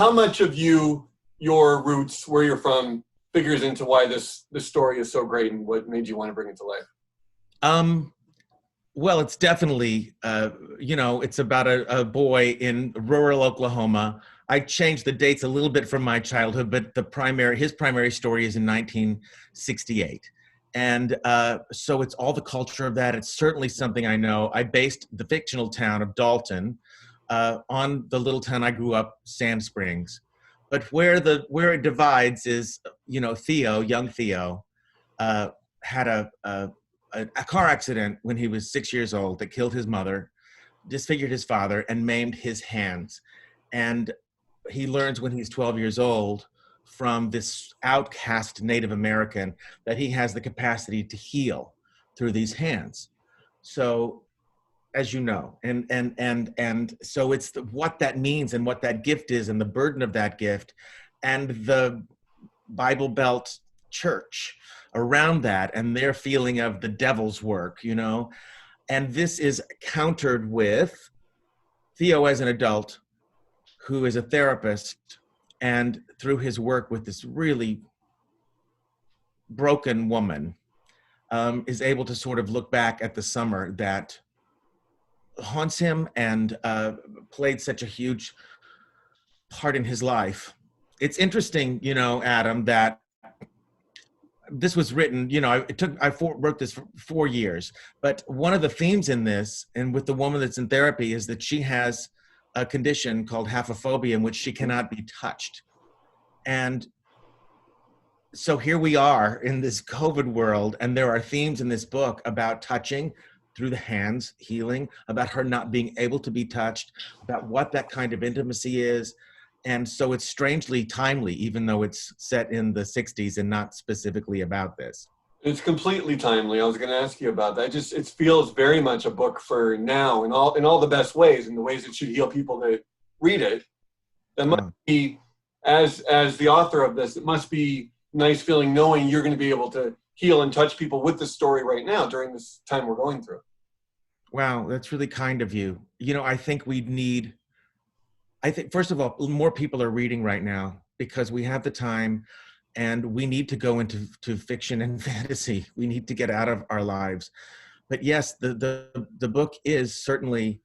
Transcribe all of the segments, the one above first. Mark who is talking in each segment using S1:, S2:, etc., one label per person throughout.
S1: How much of your roots, where you're from, figures into why this story is so great and what made you want to bring it to life?
S2: Well, it's definitely, it's about a boy in rural Oklahoma. I changed the dates a little bit from my childhood, but his primary story is in 1968. And so it's all the culture of that. It's certainly something I know. I based the fictional town of Dalton on the little town I grew up, Sand Springs. But where it divides is, young Theo, had a car accident when he was 6 years old that killed his mother, disfigured his father, and maimed his hands. And he learns when he's 12 years old from this outcast Native American that he has the capacity to heal through these hands. So, as you know, and so it's what that means and what that gift is and the burden of that gift and the Bible Belt church around that and their feeling of the devil's work, and this is countered with Theo as an adult who is a therapist, and through his work with this really broken woman, is able to sort of look back at the summer that haunts him and played such a huge part in his life. It's interesting, Adam, that this was written, I wrote this for 4 years, but one of the themes in this, and with the woman that's in therapy, is that she has a condition called haphophobia in which she cannot be touched. And so here we are in this COVID world, and there are themes in this book about touching through the hands, healing, about her not being able to be touched, about what that kind of intimacy is. And so it's strangely timely, even though it's set in the 60s and not specifically about this.
S1: It's completely timely. I was going to ask you about that. It feels very much a book for now in all the best ways, in the ways it should heal people that read it. That must be, as the author of this, it must be nice feeling knowing you're going to be able to heal and touch people with this story right now during this time we're going through.
S2: Wow, that's really kind of you. I think, first of all, more people are reading right now because we have the time and we need to go into fiction and fantasy. We need to get out of our lives. But yes, the book is certainly,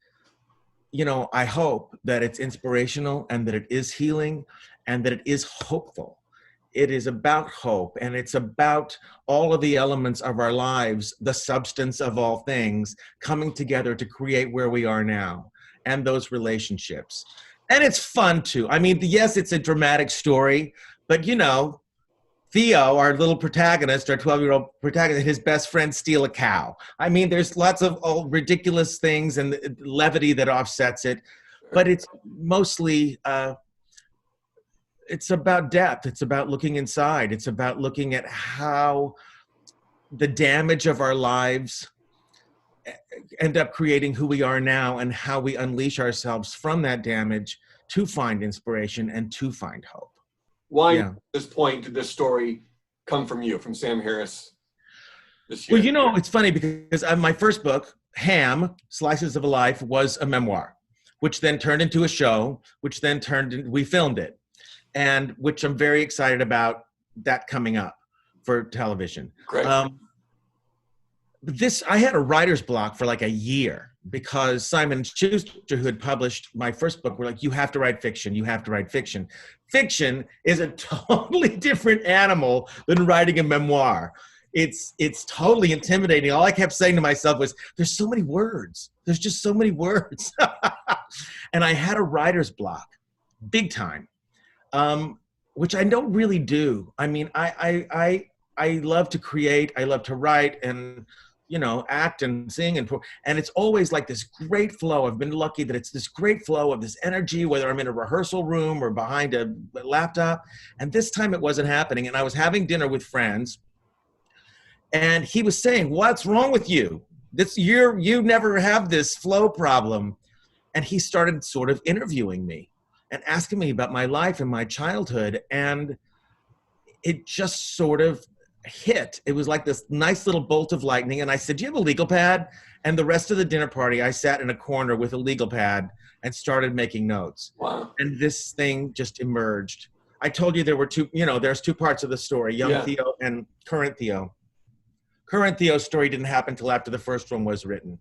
S2: I hope that it's inspirational and that it is healing and that it is hopeful. It is about hope, and it's about all of the elements of our lives, the substance of all things, coming together to create where we are now and those relationships. And it's fun too. I mean, yes, it's a dramatic story, but Theo, our little protagonist, our 12-year-old protagonist, his best friend steal a cow. I mean, there's lots of ridiculous things and levity that offsets it, but it's mostly, it's about depth. It's about looking inside. It's about looking at how the damage of our lives end up creating who we are now and how we unleash ourselves from that damage to find inspiration and to find hope.
S1: Why at this point did this story come from you, from Sam Harris this year?
S2: Well, it's funny because my first book, Ham, Slices of a Life, was a memoir, which then turned into a show, which then we filmed it, and which I'm very excited about that coming up for television.
S1: Great.
S2: I had a writer's block for like a year because Simon & Schuster, who had published my first book, were like, you have to write fiction. You have to write fiction. Fiction is a totally different animal than writing a memoir. It's totally intimidating. All I kept saying to myself was, there's so many words. There's just so many words. And I had a writer's block, big time, which I don't really do. I mean, I love to create. I love to write and act and sing and it's always like this great flow. I've been lucky that it's this great flow of this energy, whether I'm in a rehearsal room or behind a laptop. And this time it wasn't happening. And I was having dinner with friends and he was saying, what's wrong with you? You never have this flow problem. And he started sort of interviewing me and asking me about my life and my childhood. And it just sort of hit. It was like this nice little bolt of lightning. And I said, do you have a legal pad? And the rest of the dinner party, I sat in a corner with a legal pad and started making notes.
S1: Wow.
S2: And this thing just emerged. I told you there were two, there's two parts of the story, young Theo and current Theo. Current Theo's story didn't happen till after the first one was written.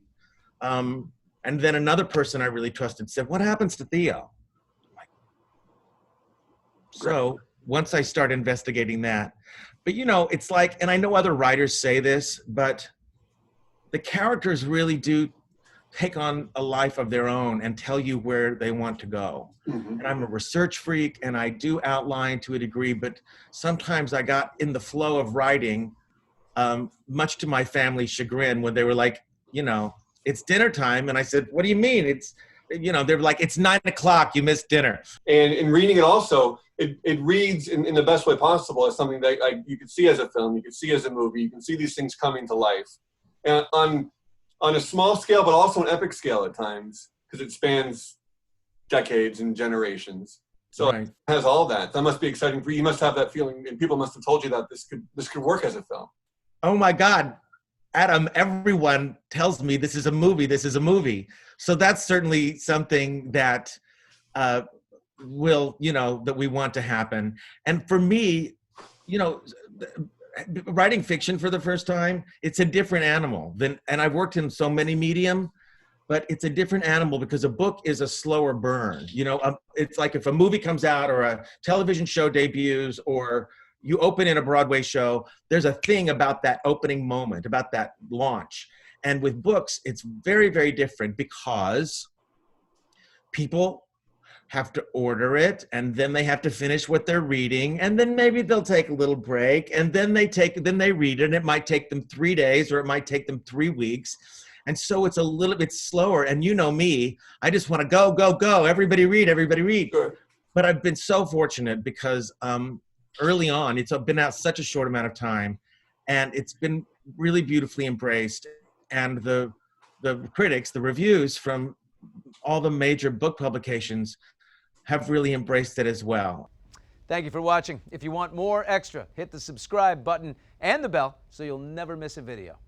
S2: And then another person I really trusted said, what happens to Theo? So once I start investigating that, but it's like, and I know other writers say this, but the characters really do take on a life of their own and tell you where they want to go.
S1: Mm-hmm.
S2: And I'm a research freak and I do outline to a degree, but sometimes I got in the flow of writing, much to my family's chagrin, when they were like, it's dinner time. And I said, what do you mean? It's, they were like, it's 9 o'clock, you missed dinner.
S1: And in reading it also, it reads in the best way possible as something that you could see as a film, you could see as a movie, you can see these things coming to life. And on a small scale, but also an epic scale at times, because it spans decades and generations. So It has all that. That must be exciting for you. You must have that feeling, and people must have told you that this could work as a film.
S2: Oh my God, Adam, everyone tells me this is a movie, this is a movie. So that's certainly something that that we want to happen. And for me, writing fiction for the first time, it's a different animal and I've worked in so many medium, but it's a different animal because a book is a slower burn. It's like if a movie comes out or a television show debuts or you open in a Broadway show, there's a thing about that opening moment, about that launch. And with books, it's very, very different because people have to order it and then they have to finish what they're reading and then maybe they'll take a little break and then they read it and it might take them 3 days or it might take them 3 weeks. And so it's a little bit slower. And you know me, I just want to go, go, go. Everybody read, everybody read.
S1: Sure.
S2: But I've been so fortunate because early on, it's been out such a short amount of time and it's been really beautifully embraced. And the critics, the reviews from all the major book publications have really embraced it as well.
S3: Thank you for watching. If you want more extra, hit the subscribe button and the bell so you'll never miss a video.